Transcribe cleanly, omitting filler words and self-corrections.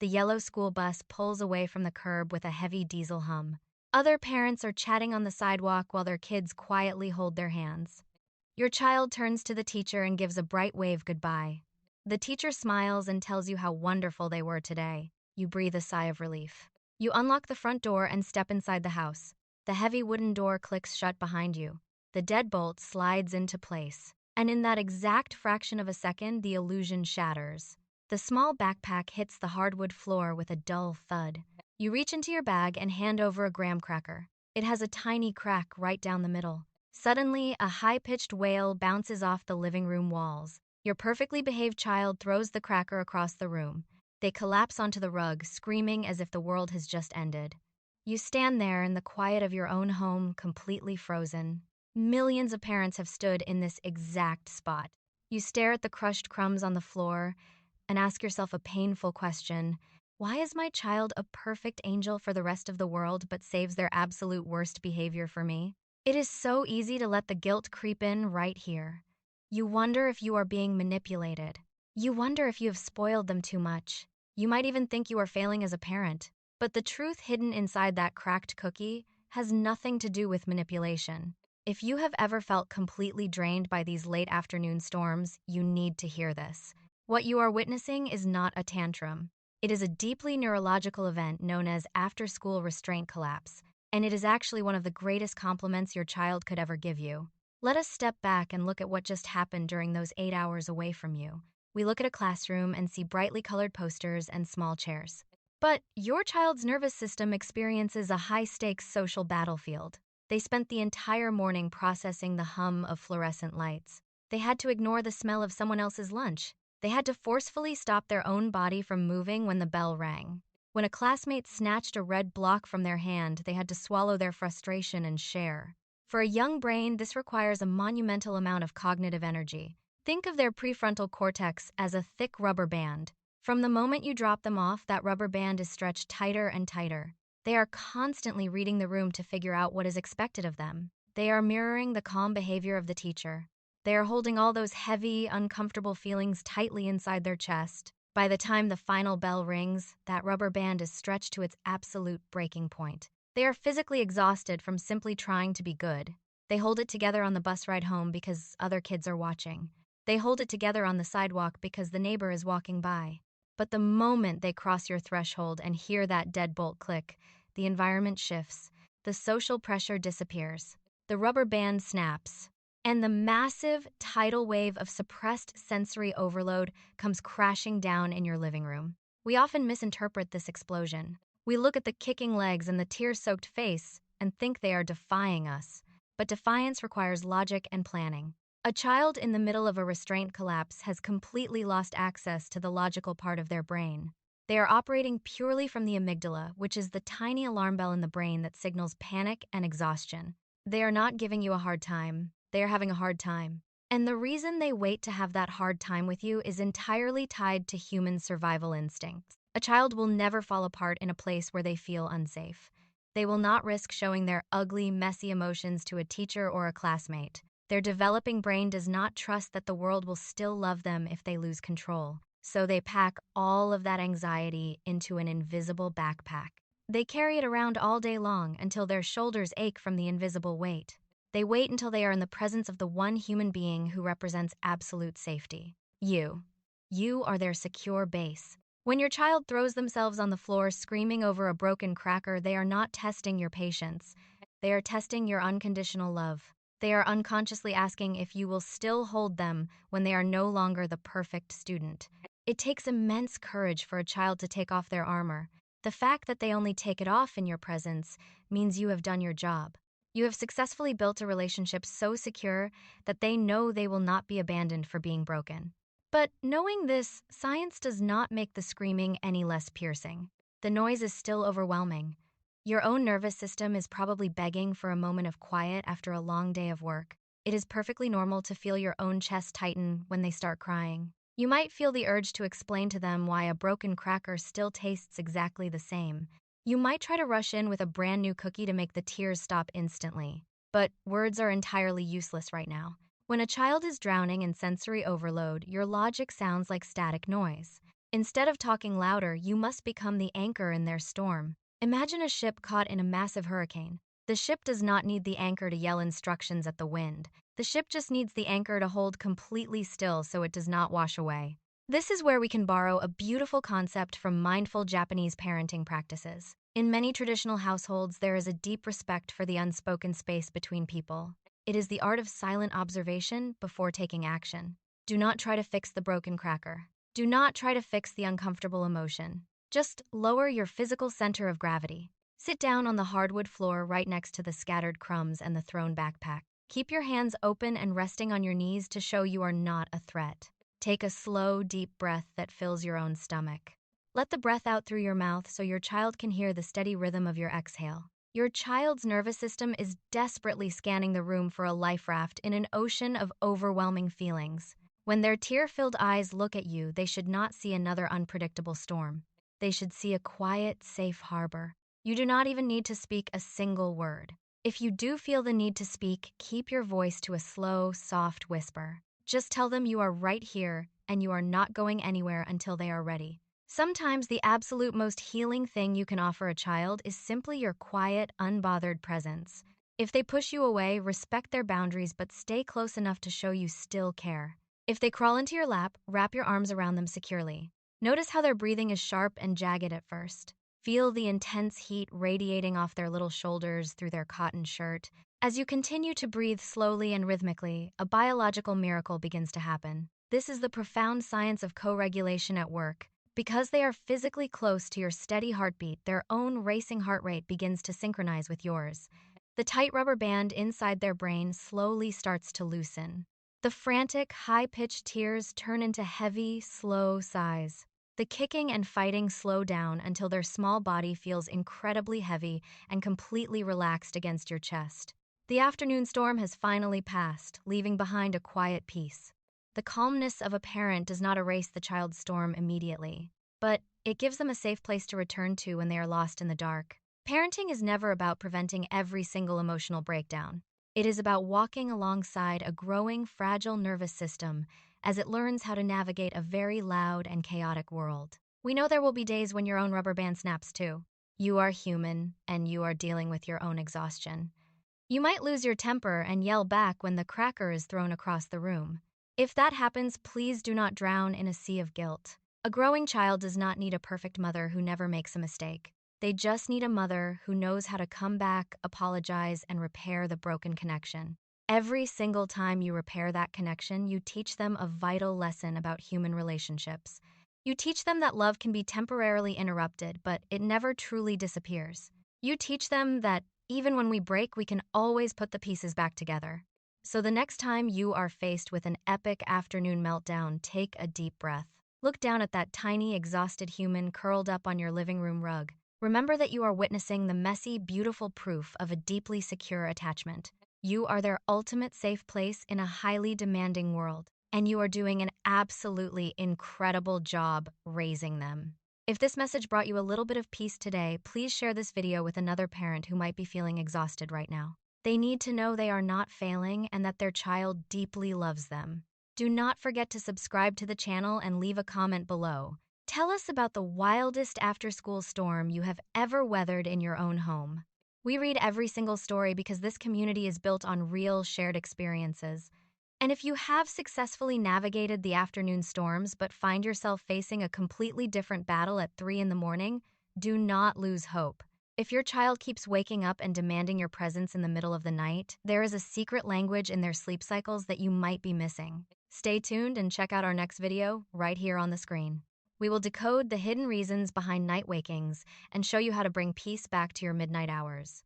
The yellow school bus pulls away from the curb with a heavy diesel hum. Other parents are chatting on the sidewalk while their kids quietly hold their hands. Your child turns to the teacher and gives a bright wave goodbye. The teacher smiles and tells you how wonderful they were today. You breathe a sigh of relief. You unlock the front door and step inside the house. The heavy wooden door clicks shut behind you. The deadbolt slides into place. And in that exact fraction of a second, the illusion shatters. The small backpack hits the hardwood floor with a dull thud. You reach into your bag and hand over a graham cracker. It has a tiny crack right down the middle. Suddenly, a high-pitched wail bounces off the living room walls. Your perfectly behaved child throws the cracker across the room. They collapse onto the rug, screaming as if the world has just ended. You stand there in the quiet of your own home, completely frozen. Millions of parents have stood in this exact spot. You stare at the crushed crumbs on the floor and ask yourself a painful question. Why is my child a perfect angel for the rest of the world but saves their absolute worst behavior for me? It is so easy to let the guilt creep in right here. You wonder if you are being manipulated. You wonder if you have spoiled them too much. You might even think you are failing as a parent. But the truth hidden inside that cracked cookie has nothing to do with manipulation. If you have ever felt completely drained by these late afternoon storms, you need to hear this. What you are witnessing is not a tantrum. It is a deeply neurological event known as after-school restraint collapse, and it is actually one of the greatest compliments your child could ever give you. Let us step back and look at what just happened during those 8 hours away from you. We look at a classroom and see brightly colored posters and small chairs. But your child's nervous system experiences a high-stakes social battlefield. They spent the entire morning processing the hum of fluorescent lights. They had to ignore the smell of someone else's lunch. They had to forcefully stop their own body from moving when the bell rang. When a classmate snatched a red block from their hand, they had to swallow their frustration and share. For a young brain, this requires a monumental amount of cognitive energy. Think of their prefrontal cortex as a thick rubber band. From the moment you drop them off, that rubber band is stretched tighter and tighter. They are constantly reading the room to figure out what is expected of them. They are mirroring the calm behavior of the teacher. They are holding all those heavy, uncomfortable feelings tightly inside their chest. By the time the final bell rings, that rubber band is stretched to its absolute breaking point. They are physically exhausted from simply trying to be good. They hold it together on the bus ride home because other kids are watching. They hold it together on the sidewalk because the neighbor is walking by. But the moment they cross your threshold and hear that deadbolt click, the environment shifts, the social pressure disappears, the rubber band snaps, and the massive tidal wave of suppressed sensory overload comes crashing down in your living room. We often misinterpret this explosion. We look at the kicking legs and the tear-soaked face and think they are defying us. But defiance requires logic and planning. A child in the middle of a restraint collapse has completely lost access to the logical part of their brain. They are operating purely from the amygdala, which is the tiny alarm bell in the brain that signals panic and exhaustion. They are not giving you a hard time. They are having a hard time. And the reason they wait to have that hard time with you is entirely tied to human survival instincts. A child will never fall apart in a place where they feel unsafe. They will not risk showing their ugly, messy emotions to a teacher or a classmate. Their developing brain does not trust that the world will still love them if they lose control. So they pack all of that anxiety into an invisible backpack. They carry it around all day long until their shoulders ache from the invisible weight. They wait until they are in the presence of the one human being who represents absolute safety. You. You are their secure base. When your child throws themselves on the floor screaming over a broken cracker, they are not testing your patience. They are testing your unconditional love. They are unconsciously asking if you will still hold them when they are no longer the perfect student. It takes immense courage for a child to take off their armor. The fact that they only take it off in your presence means you have done your job. You have successfully built a relationship so secure that they know they will not be abandoned for being broken. But knowing this, science does not make the screaming any less piercing. The noise is still overwhelming. Your own nervous system is probably begging for a moment of quiet after a long day of work. It is perfectly normal to feel your own chest tighten when they start crying. You might feel the urge to explain to them why a broken cracker still tastes exactly the same. You might try to rush in with a brand new cookie to make the tears stop instantly. But words are entirely useless right now. When a child is drowning in sensory overload, your logic sounds like static noise. Instead of talking louder, you must become the anchor in their storm. Imagine a ship caught in a massive hurricane. The ship does not need the anchor to yell instructions at the wind. The ship just needs the anchor to hold completely still so it does not wash away. This is where we can borrow a beautiful concept from mindful Japanese parenting practices. In many traditional households, there is a deep respect for the unspoken space between people. It is the art of silent observation before taking action. Do not try to fix the broken cracker. Do not try to fix the uncomfortable emotion. Just lower your physical center of gravity. Sit down on the hardwood floor right next to the scattered crumbs and the thrown backpack. Keep your hands open and resting on your knees to show you are not a threat. Take a slow, deep breath that fills your own stomach. Let the breath out through your mouth so your child can hear the steady rhythm of your exhale. Your child's nervous system is desperately scanning the room for a life raft in an ocean of overwhelming feelings. When their tear-filled eyes look at you, they should not see another unpredictable storm. They should see a quiet, safe harbor. You do not even need to speak a single word. If you do feel the need to speak, keep your voice to a slow, soft whisper. Just tell them you are right here and you are not going anywhere until they are ready. Sometimes the absolute most healing thing you can offer a child is simply your quiet, unbothered presence. If they push you away, respect their boundaries but stay close enough to show you still care. If they crawl into your lap, wrap your arms around them securely. Notice how their breathing is sharp and jagged at first. Feel the intense heat radiating off their little shoulders through their cotton shirt. As you continue to breathe slowly and rhythmically, a biological miracle begins to happen. This is the profound science of co-regulation at work. Because they are physically close to your steady heartbeat, their own racing heart rate begins to synchronize with yours. The tight rubber band inside their brain slowly starts to loosen. The frantic, high-pitched tears turn into heavy, slow sighs. The kicking and fighting slow down until their small body feels incredibly heavy and completely relaxed against your chest. The afternoon storm has finally passed, leaving behind a quiet peace. The calmness of a parent does not erase the child's storm immediately, but it gives them a safe place to return to when they are lost in the dark. Parenting is never about preventing every single emotional breakdown. It is about walking alongside a growing, fragile nervous system as it learns how to navigate a very loud and chaotic world. We know there will be days when your own rubber band snaps too. You are human, and you are dealing with your own exhaustion. You might lose your temper and yell back when the cracker is thrown across the room. If that happens, please do not drown in a sea of guilt. A growing child does not need a perfect mother who never makes a mistake. They just need a mother who knows how to come back, apologize, and repair the broken connection. Every single time you repair that connection, you teach them a vital lesson about human relationships. You teach them that love can be temporarily interrupted, but it never truly disappears. You teach them that even when we break, we can always put the pieces back together. So the next time you are faced with an epic afternoon meltdown, take a deep breath. Look down at that tiny, exhausted human curled up on your living room rug. Remember that you are witnessing the messy, beautiful proof of a deeply secure attachment. You are their ultimate safe place in a highly demanding world, and you are doing an absolutely incredible job raising them. If this message brought you a little bit of peace today, please share this video with another parent who might be feeling exhausted right now. They need to know they are not failing and that their child deeply loves them. Do not forget to subscribe to the channel and leave a comment below. Tell us about the wildest after-school storm you have ever weathered in your own home. We read every single story because this community is built on real shared experiences. And if you have successfully navigated the afternoon storms but find yourself facing a completely different battle at 3 in the morning, do not lose hope. If your child keeps waking up and demanding your presence in the middle of the night, there is a secret language in their sleep cycles that you might be missing. Stay tuned and check out our next video right here on the screen. We will decode the hidden reasons behind night wakings and show you how to bring peace back to your midnight hours.